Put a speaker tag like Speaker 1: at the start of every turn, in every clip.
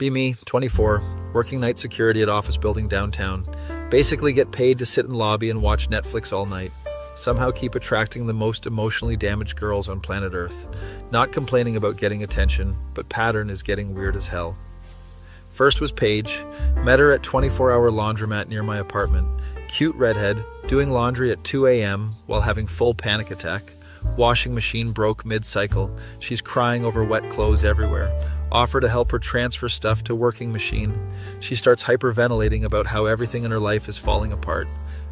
Speaker 1: Be me, 24, working night security at office building downtown. Basically get paid to sit in lobby and watch Netflix all night. Somehow keep attracting the most emotionally damaged girls on planet Earth. Not complaining about getting attention, but pattern is getting weird as hell. First was Paige. Met her at 24-hour laundromat near my apartment. Cute redhead, doing laundry at 2 a.m. while having full panic attack. Washing machine broke mid-cycle. She's crying over wet clothes everywhere. Offer to help her transfer stuff to working machine. She starts hyperventilating about how everything in her life is falling apart.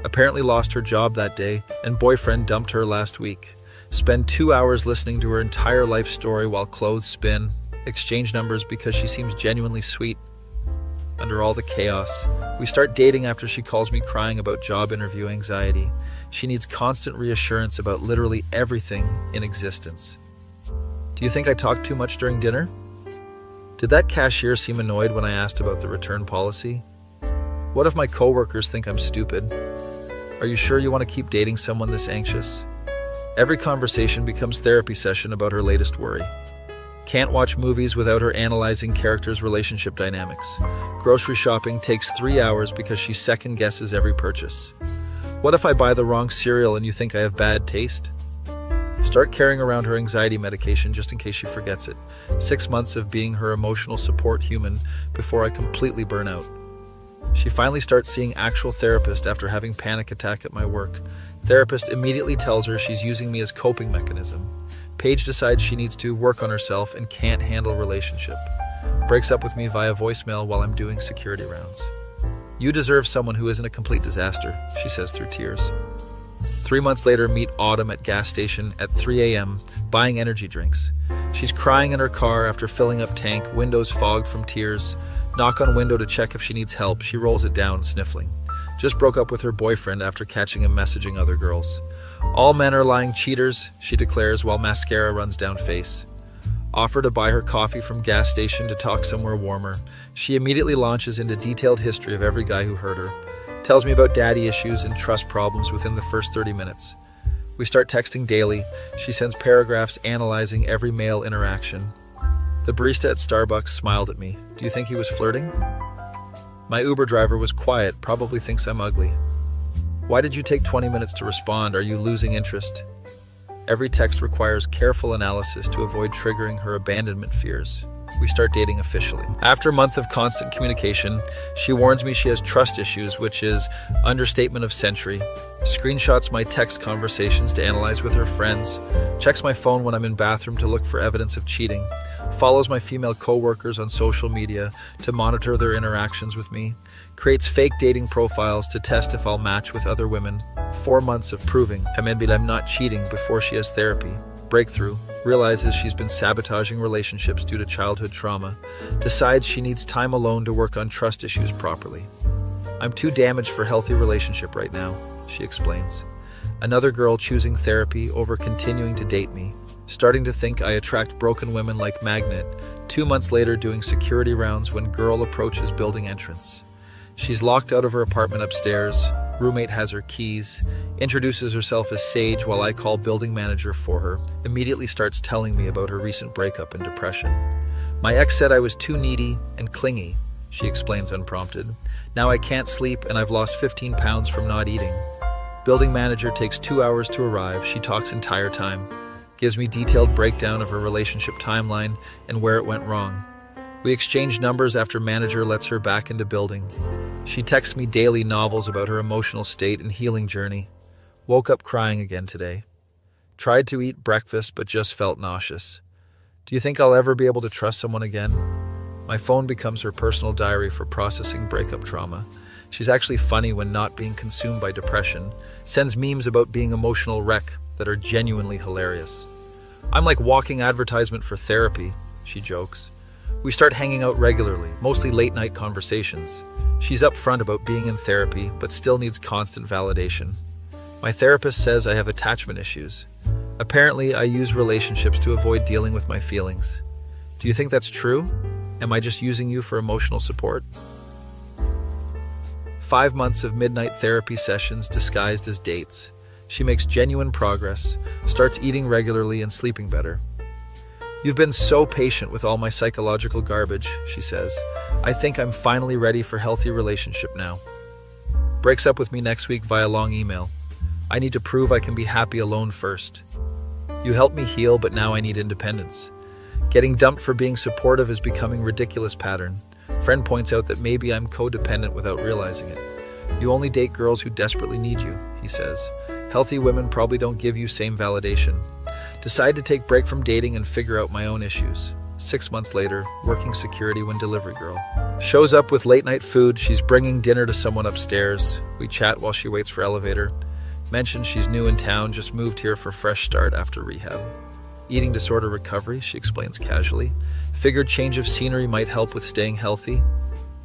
Speaker 1: Apparently lost her job that day, and boyfriend dumped her last week. Spend 2 hours listening to her entire life story while clothes spin. Exchange numbers because she seems genuinely sweet. Under all the chaos, we start dating after she calls me crying about job interview anxiety. She needs constant reassurance about literally everything in existence. Do you think I talked too much during dinner? Did that cashier seem annoyed when I asked about the return policy? What if my coworkers think I'm stupid? Are you sure you want to keep dating someone this anxious? Every conversation becomes therapy session about her latest worry. Can't watch movies without her analyzing characters' relationship dynamics. Grocery shopping takes 3 hours because she second-guesses every purchase. What if I buy the wrong cereal and you think I have bad taste? Start carrying around her anxiety medication just in case she forgets it. 6 months of being her emotional support human before I completely burn out. She finally starts seeing actual therapist after having panic attack at my work. Therapist immediately tells her she's using me as coping mechanism. Paige decides she needs to work on herself and can't handle relationship. Breaks up with me via voicemail while I'm doing security rounds. You deserve someone who isn't a complete disaster, she says through tears. 3 months later, meet Autumn at gas station at 3 a.m. buying energy drinks. She's crying in her car after filling up tank, windows fogged from tears. Knock on window to check if she needs help. She rolls it down, sniffling. Just broke up with her boyfriend after catching him messaging other girls. All men are lying cheaters, she declares while mascara runs down face. Offer to buy her coffee from gas station to talk somewhere warmer. She immediately launches into detailed history of every guy who hurt her. Tells me about daddy issues and trust problems within the first 30 minutes. We start texting daily. She sends paragraphs analyzing every male interaction. The barista at Starbucks smiled at me. Do you think he was flirting? My Uber driver was quiet, probably thinks I'm ugly. Why did you take 20 minutes to respond? Are you losing interest? Every text requires careful analysis to avoid triggering her abandonment fears. We start dating officially. After a month of constant communication, she warns me she has trust issues, which is understatement of century. Screenshots my text conversations to analyze with her friends. Checks my phone when I'm in bathroom to look for evidence of cheating. Follows my female coworkers on social media to monitor their interactions with me. Creates fake dating profiles to test if I'll match with other women. 4 months of proving I'm not cheating before she has therapy. Breakthrough. Realizes she's been sabotaging relationships due to childhood trauma. Decides she needs time alone to work on trust issues properly. I'm too damaged for healthy relationship right now, she explains. Another girl choosing therapy over continuing to date me. Starting to think I attract broken women like magnet. 2 months later doing security rounds when girl approaches building entrance. She's locked out of her apartment upstairs. Roommate has her keys. Introduces herself as Sage while I call building manager for her. Immediately starts telling me about her recent breakup and depression. My ex said I was too needy and clingy, she explains unprompted. Now I can't sleep and I've lost 15 pounds from not eating. Building manager takes 2 hours to arrive. She talks entire time. Gives me detailed breakdown of her relationship timeline and where it went wrong. We exchange numbers after manager lets her back into building. She texts me daily novels about her emotional state and healing journey. Woke up crying again today. Tried to eat breakfast but just felt nauseous. Do you think I'll ever be able to trust someone again? My phone becomes her personal diary for processing breakup trauma. She's actually funny when not being consumed by depression. Sends memes about being emotional wreck that are genuinely hilarious. I'm like walking advertisement for therapy, she jokes. We start hanging out regularly, mostly late-night conversations. She's upfront about being in therapy, but still needs constant validation. My therapist says I have attachment issues. Apparently, I use relationships to avoid dealing with my feelings. Do you think that's true? Am I just using you for emotional support? 5 months of midnight therapy sessions disguised as dates. She makes genuine progress, starts eating regularly and sleeping better. You've been so patient with all my psychological garbage, she says. I think I'm finally ready for healthy relationship now. Breaks up with me next week via long email. I need to prove I can be happy alone first. You helped me heal, but now I need independence. Getting dumped for being supportive is becoming a ridiculous pattern. Friend points out that maybe I'm codependent without realizing it. You only date girls who desperately need you, he says. Healthy women probably don't give you same validation. Decide to take break from dating and figure out my own issues. 6 months later, working security when delivery girl. Shows up with late night food. She's bringing dinner to someone upstairs. We chat while she waits for elevator. Mentions she's new in town, just moved here for fresh start after rehab. Eating disorder recovery, she explains casually. Figured change of scenery might help with staying healthy.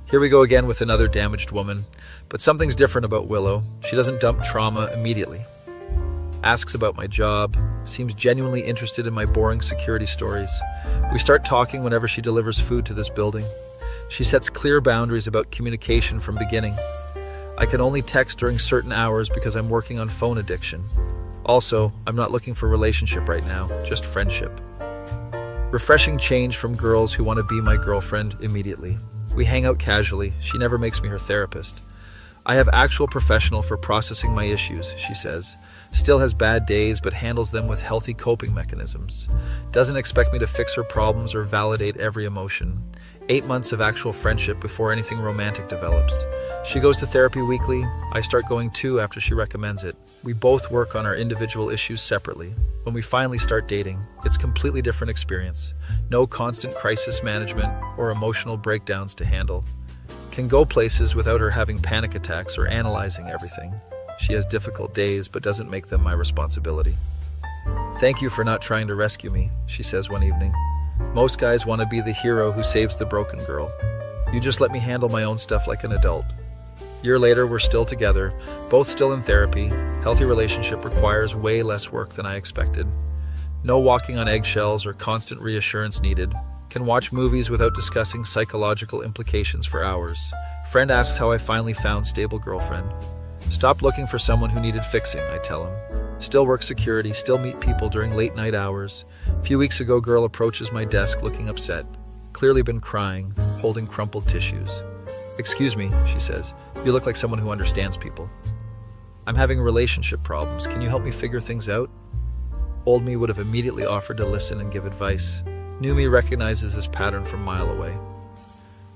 Speaker 1: Here we go again with another damaged woman. But something's different about Willow. She doesn't dump trauma immediately. Asks about my job, seems genuinely interested in my boring security stories. We start talking whenever she delivers food to this building. She sets clear boundaries about communication from beginning. I can only text during certain hours because I'm working on phone addiction. Also, I'm not looking for a relationship right now, just friendship. Refreshing change from girls who want to be my girlfriend immediately. We hang out casually. She never makes me her therapist. I have actual professional for processing my issues, she says. Still has bad days, but handles them with healthy coping mechanisms. Doesn't expect me to fix her problems or validate every emotion. 8 months of actual friendship before anything romantic develops. She goes to therapy weekly. I start going too after she recommends it. We both work on our individual issues separately. When we finally start dating, it's a completely different experience. No constant crisis management or emotional breakdowns to handle. Can go places without her having panic attacks or analyzing everything. She has difficult days, but doesn't make them my responsibility. Thank you for not trying to rescue me, she says one evening. Most guys want to be the hero who saves the broken girl. You just let me handle my own stuff like an adult. Year later, we're still together, both still in therapy. Healthy relationship requires way less work than I expected. No walking on eggshells or constant reassurance needed. Can watch movies without discussing psychological implications for hours. Friend asks how I finally found stable girlfriend. Stopped looking for someone who needed fixing, I tell him. Still work security, still meet people during late night hours. A few weeks ago, girl approaches my desk looking upset. Clearly been crying, holding crumpled tissues. Excuse me, she says. You look like someone who understands people. I'm having relationship problems. Can you help me figure things out? Old me would have immediately offered to listen and give advice. New me recognizes this pattern from a mile away.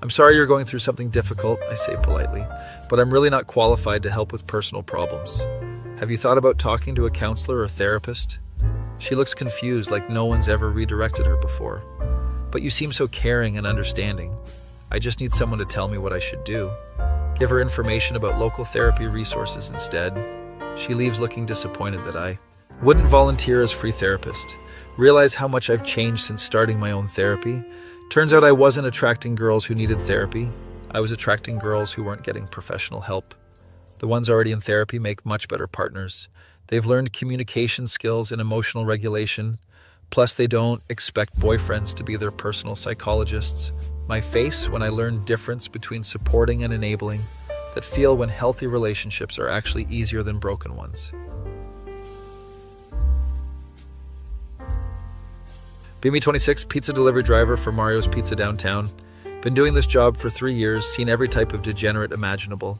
Speaker 1: I'm sorry you're going through something difficult, I say politely, but I'm really not qualified to help with personal problems. Have you thought about talking to a counselor or therapist? She looks confused, like no one's ever redirected her before. But you seem so caring and understanding. I just need someone to tell me what I should do. Give her information about local therapy resources instead. She leaves looking disappointed that I wouldn't volunteer as free therapist. Realize how much I've changed since starting my own therapy. Turns out I wasn't attracting girls who needed therapy. I was attracting girls who weren't getting professional help. The ones already in therapy make much better partners. They've learned communication skills and emotional regulation. Plus, they don't expect boyfriends to be their personal psychologists. My face when I learned difference between supporting and enabling, that feel when healthy relationships are actually easier than broken ones. BME26, pizza delivery driver for Mario's Pizza downtown. Been doing this job for 3 years, seen every type of degenerate imaginable.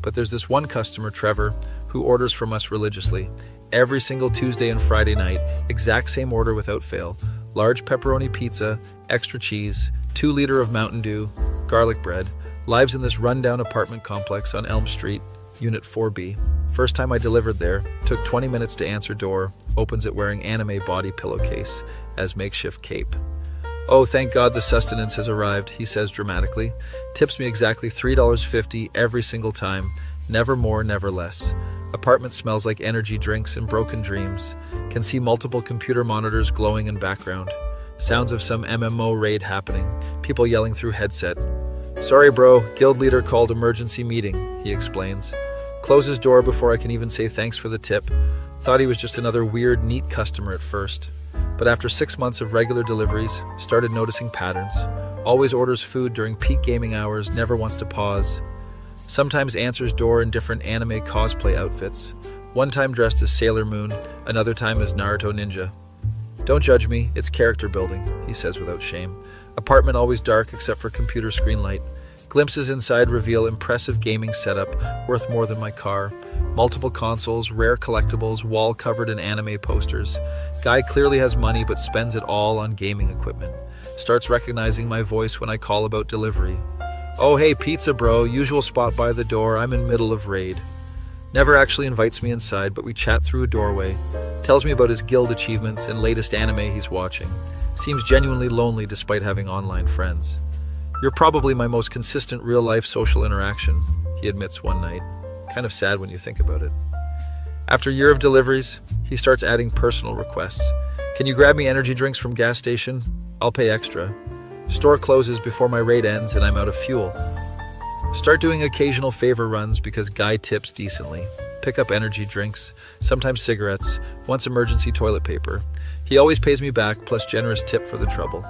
Speaker 1: But there's this one customer, Trevor, who orders from us religiously. Every single Tuesday and Friday night, exact same order without fail. Large pepperoni pizza, extra cheese, 2 liter of Mountain Dew, garlic bread. Lives in this rundown apartment complex on Elm Street, Unit 4B. First time I delivered there, took 20 minutes to answer door, opens it wearing anime body pillowcase as makeshift cape. Oh, thank God the sustenance has arrived, he says dramatically. Tips me exactly $3.50 every single time. Never more, never less. Apartment smells like energy drinks and broken dreams. Can see multiple computer monitors glowing in background. Sounds of some MMO raid happening. People yelling through headset. Sorry bro, guild leader called emergency meeting, he explains. Closes door before I can even say thanks for the tip. Thought he was just another weird, neat customer at first. But after 6 months of regular deliveries, started noticing patterns. Always orders food during peak gaming hours, never wants to pause. Sometimes answers door in different anime cosplay outfits. One time dressed as Sailor Moon, another time as Naruto Ninja. Don't judge me, it's character building, he says without shame. Apartment always dark except for computer screen light. Glimpses inside reveal impressive gaming setup, worth more than my car. Multiple consoles, rare collectibles, wall covered in anime posters. Guy clearly has money but spends it all on gaming equipment. Starts recognizing my voice when I call about delivery. Oh hey, pizza bro, usual spot by the door, I'm in middle of raid. Never actually invites me inside, but we chat through a doorway. Tells me about his guild achievements and latest anime he's watching. Seems genuinely lonely despite having online friends. You're probably my most consistent real-life social interaction, he admits one night. Kind of sad when you think about it. After a year of deliveries, he starts adding personal requests. Can you grab me energy drinks from gas station? I'll pay extra. Store closes before my raid ends and I'm out of fuel. Start doing occasional favor runs because Guy tips decently. Pick up energy drinks, sometimes cigarettes, once emergency toilet paper. He always pays me back, plus generous tip for the trouble.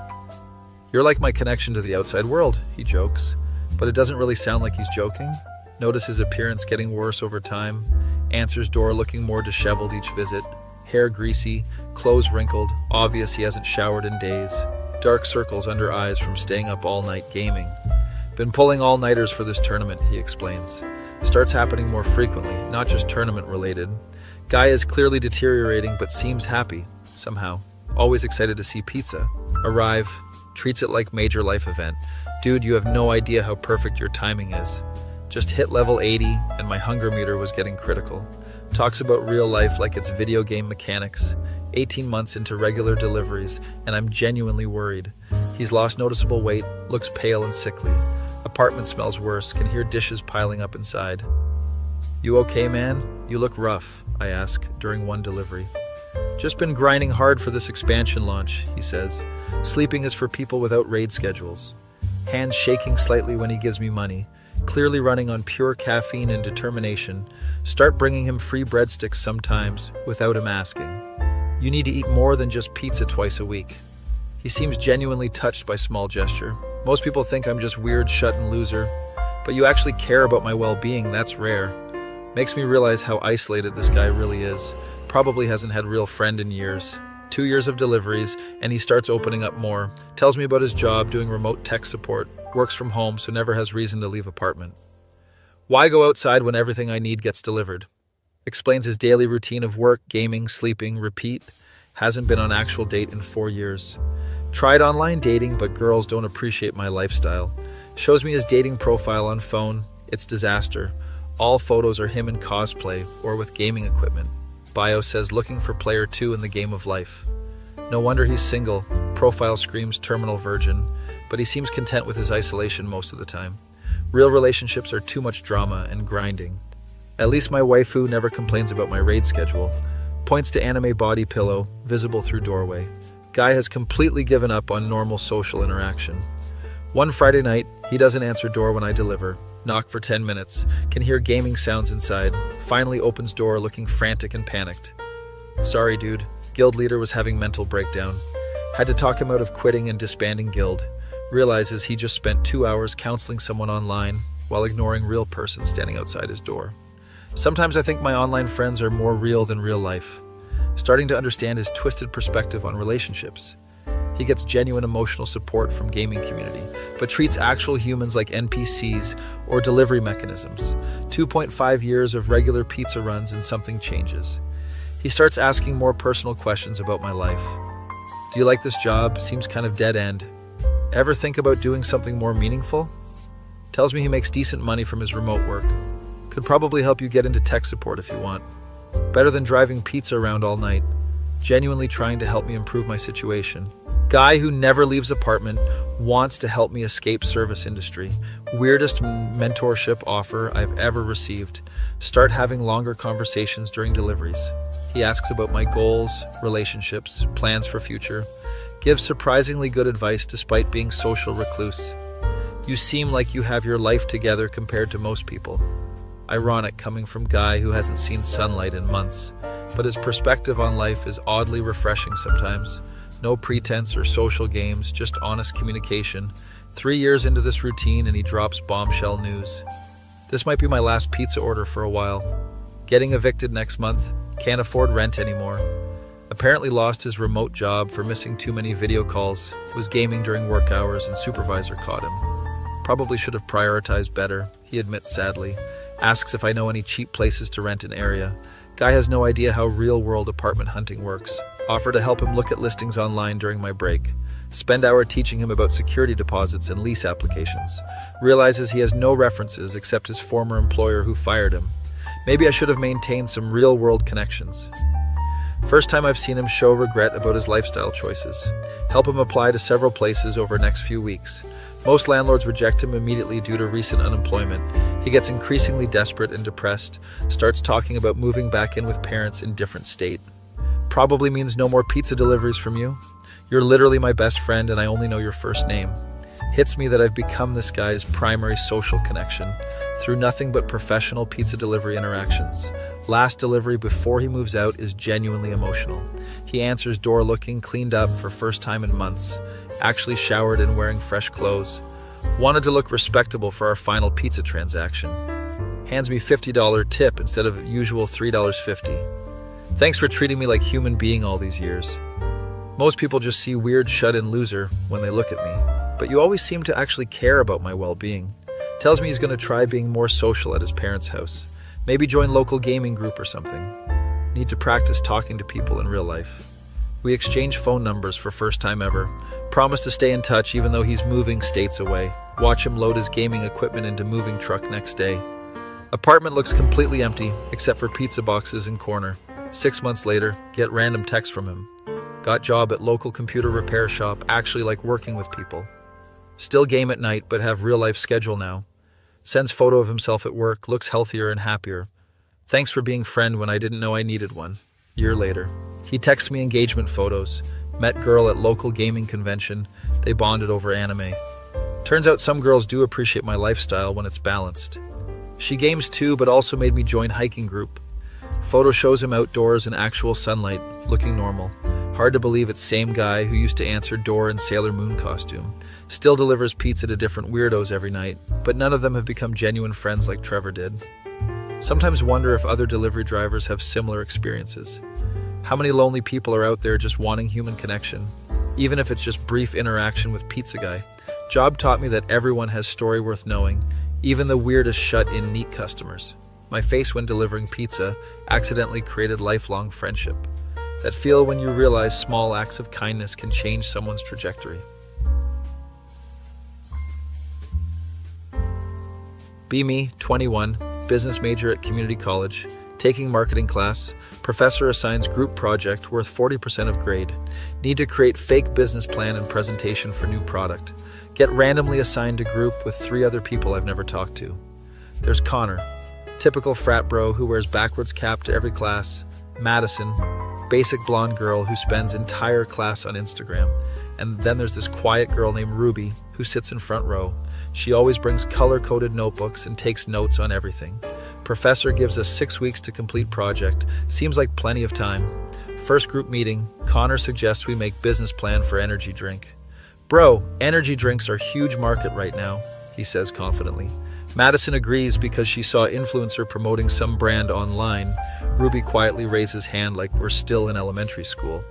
Speaker 1: You're like my connection to the outside world, he jokes. But it doesn't really sound like he's joking. Notice his appearance getting worse over time. Answers door looking more disheveled each visit. Hair greasy, clothes wrinkled, obvious he hasn't showered in days. Dark circles under eyes from staying up all night gaming. Been pulling all-nighters for this tournament, he explains. Starts happening more frequently, not just tournament-related. Guy is clearly deteriorating but seems happy, somehow. Always excited to see pizza. Arrive, treats it like major life event. Dude, you have no idea how perfect your timing is. Just hit level 80 and my hunger meter was getting critical. Talks about real life like it's video game mechanics. 18 months into regular deliveries and I'm genuinely worried. He's lost noticeable weight, looks pale and sickly. Apartment smells worse, can hear dishes piling up inside. You okay, man? You look rough, I ask during one delivery. Just been grinding hard for this expansion launch, he says. Sleeping is for people without raid schedules. Hands shaking slightly when he gives me money. Clearly running on pure caffeine and determination. Start bringing him free breadsticks sometimes, without him asking. You need to eat more than just pizza twice a week. He seems genuinely touched by small gesture. Most people think I'm just weird, shut and loser. But you actually care about my well-being, that's rare. Makes me realize how isolated this guy really is. Probably hasn't had a real friend in years. 2 years of deliveries, and he starts opening up more. Tells me about his job doing remote tech support. Works from home, so never has reason to leave apartment. Why go outside when everything I need gets delivered? Explains his daily routine of work, gaming, sleeping, repeat. Hasn't been on actual date in 4 years. Tried online dating, but girls don't appreciate my lifestyle. Shows me his dating profile on phone. It's disaster. All photos are him in cosplay or with gaming equipment. Bio says looking for player 2 in the game of life. No wonder he's single. Profile screams terminal virgin, but he seems content with his isolation most of the time. Real relationships are too much drama and grinding. At least my waifu never complains about my raid schedule. Points to anime body pillow, visible through doorway. Guy has completely given up on normal social interaction. One Friday night, he doesn't answer door when I deliver. Knock for 10 minutes. Can hear gaming sounds inside. Finally opens door looking frantic and panicked. Sorry, dude. Guild leader was having mental breakdown. Had to talk him out of quitting and disbanding guild. Realizes he just spent 2 hours counseling someone online while ignoring real person standing outside his door. Sometimes I think my online friends are more real than real life. Starting to understand his twisted perspective on relationships. He gets genuine emotional support from gaming community, but treats actual humans like NPCs or delivery mechanisms. 2.5 years of regular pizza runs and something changes. He starts asking more personal questions about my life. Do you like this job? Seems kind of dead end. Ever think about doing something more meaningful? Tells me he makes decent money from his remote work. Could probably help you get into tech support if you want. Better than driving pizza around all night. Genuinely trying to help me improve my situation. Guy who never leaves apartment, wants to help me escape service industry. Weirdest mentorship offer I've ever received. Start having longer conversations during deliveries. He asks about my goals, relationships, plans for future. Gives surprisingly good advice despite being social recluse. You seem like you have your life together compared to most people. Ironic coming from Guy who hasn't seen sunlight in months, but his perspective on life is oddly refreshing sometimes. No pretense or social games, just honest communication. 3 years into this routine and he drops bombshell news. This might be my last pizza order for a while. Getting evicted next month. Can't afford rent anymore. Apparently lost his remote job for missing too many video calls, was gaming during work hours and supervisor caught him. Probably should have prioritized better, he admits sadly. Asks if I know any cheap places to rent in area. Guy has no idea how real-world apartment hunting works. Offer to help him look at listings online during my break. Spend hour teaching him about security deposits and lease applications. Realizes he has no references except his former employer who fired him. Maybe I should have maintained some real-world connections. First time I've seen him show regret about his lifestyle choices. Help him apply to several places over the next few weeks. Most landlords reject him immediately due to recent unemployment. He gets increasingly desperate and depressed, starts talking about moving back in with parents in different state. Probably means no more pizza deliveries from you. You're literally my best friend and I only know your first name. Hits me that I've become this guy's primary social connection through nothing but professional pizza delivery interactions. Last delivery before he moves out is genuinely emotional. He answers door looking cleaned up for first time in months, actually showered and wearing fresh clothes. Wanted to look respectable for our final pizza transaction. Hands me $50 tip instead of usual $3.50. Thanks for treating me like human being all these years. Most people just see weird shut-in loser when they look at me, but you always seem to actually care about my well-being. Tells me he's going to try being more social at his parents' house. Maybe join local gaming group or something. Need to practice talking to people in real life. We exchange phone numbers for first time ever. Promise to stay in touch even though he's moving states away. Watch him load his gaming equipment into moving truck next day. Apartment looks completely empty except for pizza boxes in corner. 6 months later, get random text from him. Got job at local computer repair shop, actually like working with people. Still game at night but have real life schedule now. Sends photo of himself at work, looks healthier and happier. Thanks for being friend when I didn't know I needed one. Year later. He texts me engagement photos. Met girl at local gaming convention. They bonded over anime. Turns out some girls do appreciate my lifestyle when it's balanced. She games too but also made me join hiking group. Photo shows him outdoors in actual sunlight, looking normal. Hard to believe it's same guy who used to answer door in Sailor Moon costume. Still delivers pizza to different weirdos every night, but none of them have become genuine friends like Trevor did. Sometimes wonder if other delivery drivers have similar experiences. How many lonely people are out there just wanting human connection, even if it's just brief interaction with pizza guy. Job taught me that everyone has story worth knowing, even the weirdest shut-in neat customers. My face when delivering pizza accidentally created lifelong friendship. That feel when you realize small acts of kindness can change someone's trajectory. Be me, 21, business major at community college, taking marketing class. Professor assigns group project worth 40% of grade. Need to create fake business plan and presentation for new product. Get randomly assigned to group with 3 other people I've never talked to. There's Connor, typical frat bro who wears backwards cap to every class. Madison, basic blonde girl who spends entire class on Instagram. And then there's this quiet girl named Ruby who sits in front row. She always brings color-coded notebooks and takes notes on everything. Professor gives us 6 weeks to complete project. Seems like plenty of time. First group meeting, Connor suggests we make business plan for energy drink. Bro, energy drinks are huge market right now, he says confidently. Madison agrees because she saw influencer promoting some brand online. Ruby quietly raises hand like we're still in elementary school.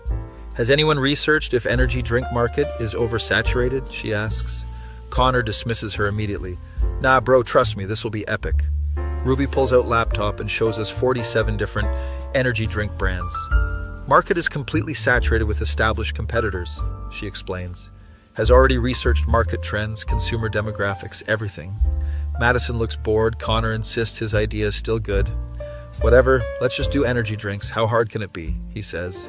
Speaker 1: Has anyone researched if energy drink market is oversaturated? She asks. Connor dismisses her immediately. Nah bro, trust me, this will be epic. Ruby pulls out laptop and shows us 47 different energy drink brands. Market is completely saturated with established competitors, she explains. Has already researched market trends, consumer demographics, everything. Madison looks bored. Connor insists his idea is still good. Whatever, let's just do energy drinks. How hard can it be? He says.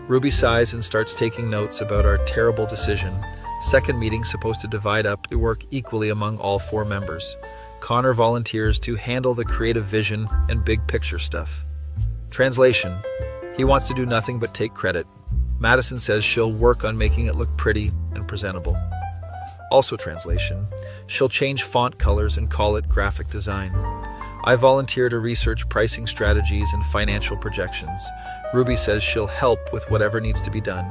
Speaker 1: Ruby sighs and starts taking notes about our terrible decision. Second meeting supposed to divide up the work equally among all 4 members. Connor volunteers to handle the creative vision and big picture stuff. Translation. He wants to do nothing but take credit. Madison says she'll work on making it look pretty and presentable. Also translation. She'll change font colors and call it graphic design. I volunteer to research pricing strategies and financial projections. Ruby says she'll help with whatever needs to be done.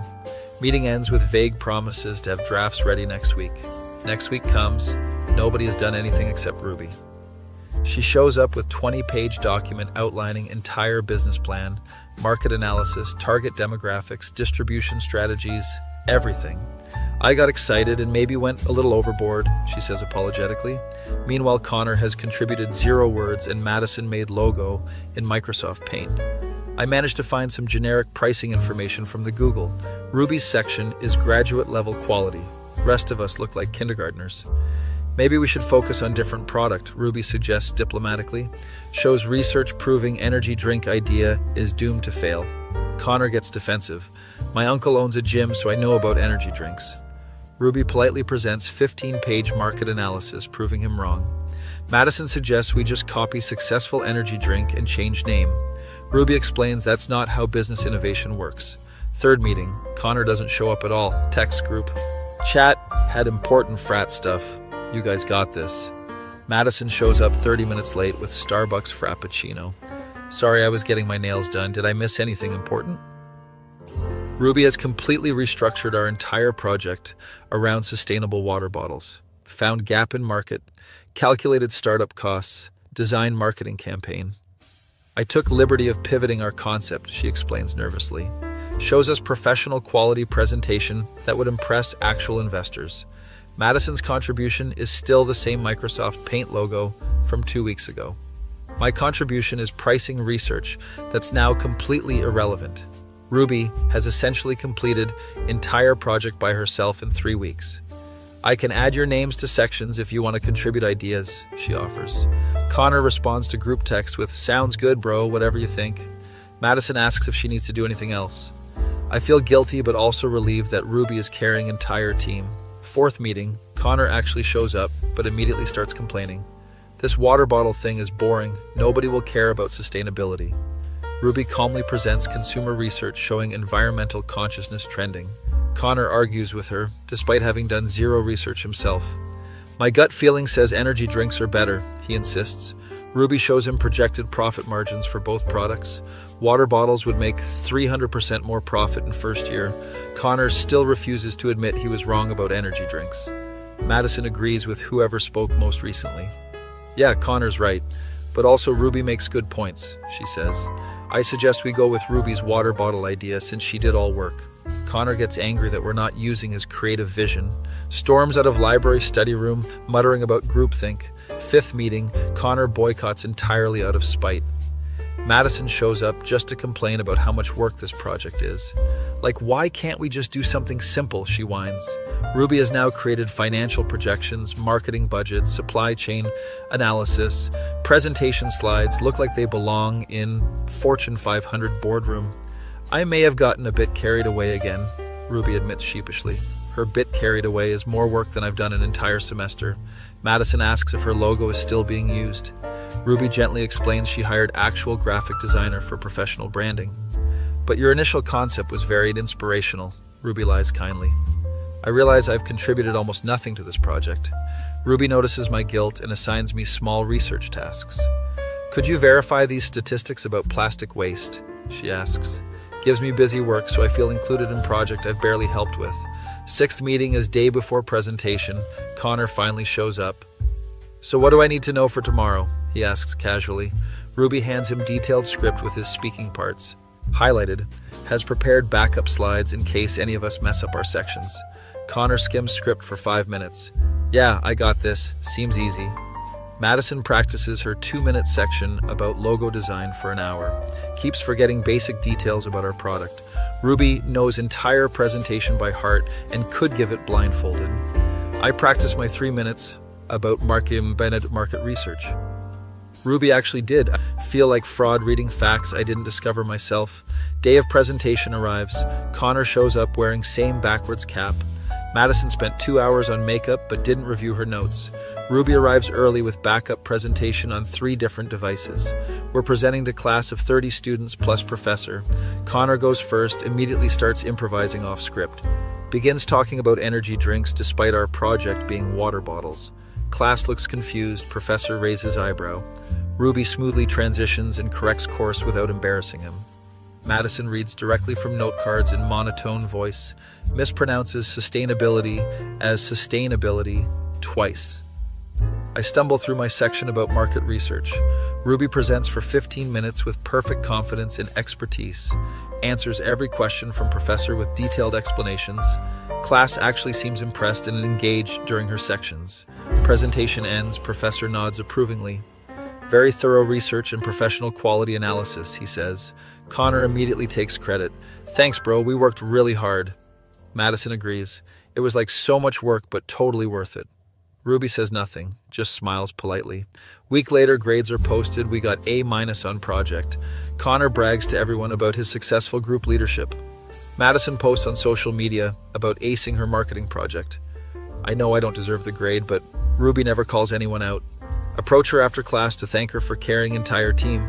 Speaker 1: Meeting ends with vague promises to have drafts ready next week. Next week comes, nobody has done anything except Ruby. She shows up with 20-page document outlining entire business plan, market analysis, target demographics, distribution strategies, everything. I got excited and maybe went a little overboard, she says apologetically. Meanwhile, Connor has contributed 0 words and Madison made logo in Microsoft Paint. I managed to find some generic pricing information from the Google. Ruby's section is graduate level quality. Rest of us look like kindergartners. Maybe we should focus on different product, Ruby suggests diplomatically. Shows research proving energy drink idea is doomed to fail. Connor gets defensive. My uncle owns a gym, so I know about energy drinks. Ruby politely presents 15-page market analysis proving him wrong. Madison suggests we just copy successful energy drink and change name. Ruby explains that's not how business innovation works. Third meeting, Connor doesn't show up at all. Text group. Chat had important frat stuff. You guys got this. Madison shows up 30 minutes late with Starbucks Frappuccino. Sorry, I was getting my nails done. Did I miss anything important? Ruby has completely restructured our entire project around sustainable water bottles. Found gap in market, calculated startup costs, designed marketing campaign. I took liberty of pivoting our concept, she explains nervously. Shows us professional quality presentation that would impress actual investors. Madison's contribution is still the same Microsoft Paint logo from 2 weeks ago. My contribution is pricing research that's now completely irrelevant. Ruby has essentially completed entire project by herself in 3 weeks. I can add your names to sections if you want to contribute ideas, she offers. Connor responds to group text with, sounds good, bro, whatever you think. Madison asks if she needs to do anything else. I feel guilty but also relieved that Ruby is carrying entire team. Fourth meeting, Connor actually shows up but immediately starts complaining. This water bottle thing is boring. Nobody will care about sustainability. Ruby calmly presents consumer research showing environmental consciousness trending. Connor argues with her, despite having done 0 research himself. My gut feeling says energy drinks are better, he insists. Ruby shows him projected profit margins for both products. Water bottles would make 300% more profit in first year. Connor still refuses to admit he was wrong about energy drinks. Madison agrees with whoever spoke most recently. Yeah, Connor's right, but also Ruby makes good points, she says. I suggest we go with Ruby's water bottle idea since she did all work. Connor gets angry that we're not using his creative vision. Storms out of library study room, muttering about groupthink. Fifth meeting, Connor boycotts entirely out of spite. Madison shows up just to complain about how much work this project is. Like, why can't we just do something simple, she whines. Ruby has now created financial projections, marketing budget, supply chain analysis, presentation slides look like they belong in Fortune 500 boardroom. I may have gotten a bit carried away again, Ruby admits sheepishly. Her bit carried away is more work than I've done an entire semester. Madison asks if her logo is still being used. Ruby gently explains she hired actual graphic designer for professional branding. But your initial concept was very inspirational, Ruby lies kindly. I realize I've contributed almost nothing to this project. Ruby notices my guilt and assigns me small research tasks. Could you verify these statistics about plastic waste? She asks. Gives me busy work, so I feel included in project I've barely helped with. Sixth meeting is day before presentation. Connor finally shows up. So what do I need to know for tomorrow? He asks casually. Ruby hands him detailed script with his speaking parts. Highlighted, has prepared backup slides in case any of us mess up our sections. Connor skims script for 5 minutes. Yeah, I got this. Seems easy. Madison practices her 2-minute section about logo design for an hour. Keeps forgetting basic details about our product. Ruby knows entire presentation by heart and could give it blindfolded. I practice my 3 minutes about market research. Ruby actually did feel like fraud reading facts I didn't discover myself. Day of presentation arrives. Connor shows up wearing same backwards cap. Madison spent 2 hours on makeup but didn't review her notes. Ruby arrives early with backup presentation on 3 different devices. We're presenting to class of 30 students plus professor. Connor goes first, immediately starts improvising off script. Begins talking about energy drinks despite our project being water bottles. Class looks confused, professor raises eyebrow. Ruby smoothly transitions and corrects course without embarrassing him. Madison reads directly from note cards in monotone voice, mispronounces sustainability as sustainability twice. I stumble through my section about market research. Ruby presents for 15 minutes with perfect confidence and expertise, answers every question from professor with detailed explanations. Class actually seems impressed and engaged during her sections. Presentation ends, professor nods approvingly. Very thorough research and professional quality analysis, he says. Connor immediately takes credit. Thanks, bro, we worked really hard. Madison agrees. It was like so much work, but totally worth it. Ruby says nothing, just smiles politely. Week later, grades are posted. We got A- on project. Connor brags to everyone about his successful group leadership. Madison posts on social media about acing her marketing project. I know I don't deserve the grade, but Ruby never calls anyone out. Approach her after class to thank her for carrying entire team.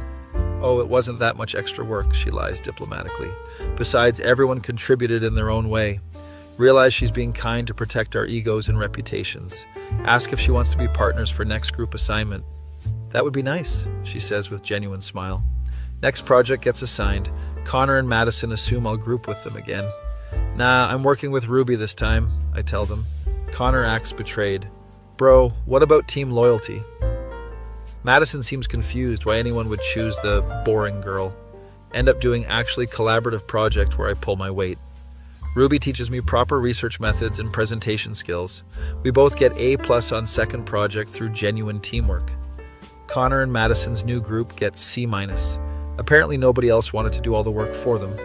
Speaker 1: Oh, it wasn't that much extra work, she lies diplomatically. Besides, everyone contributed in their own way. Realize she's being kind to protect our egos and reputations. Ask if she wants to be partners for next group assignment. That would be nice, she says with genuine smile. Next project gets assigned. Connor and Madison assume I'll group with them again. Nah, I'm working with Ruby this time, I tell them. Connor acts betrayed. Bro, what about team loyalty? Madison seems confused why anyone would choose the boring girl. End up doing actually collaborative project where I pull my weight. Ruby teaches me proper research methods and presentation skills. We both get A+ on second project through genuine teamwork. Connor and Madison's new group gets C-. Apparently nobody else wanted to do all the work for them.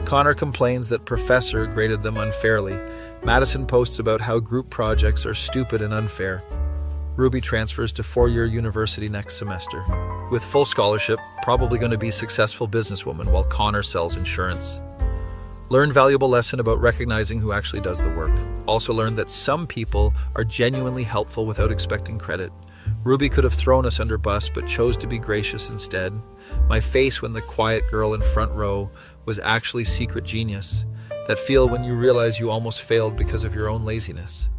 Speaker 1: Connor complains that professor graded them unfairly. Madison posts about how group projects are stupid and unfair. Ruby transfers to four-year university next semester. With full scholarship, probably going to be a successful businesswoman while Connor sells insurance. Learn valuable lesson about recognizing who actually does the work. Also learn that some people are genuinely helpful without expecting credit. Ruby could have thrown us under bus, but chose to be gracious instead. My face when the quiet girl in front row was actually secret genius. That feel when you realize you almost failed because of your own laziness.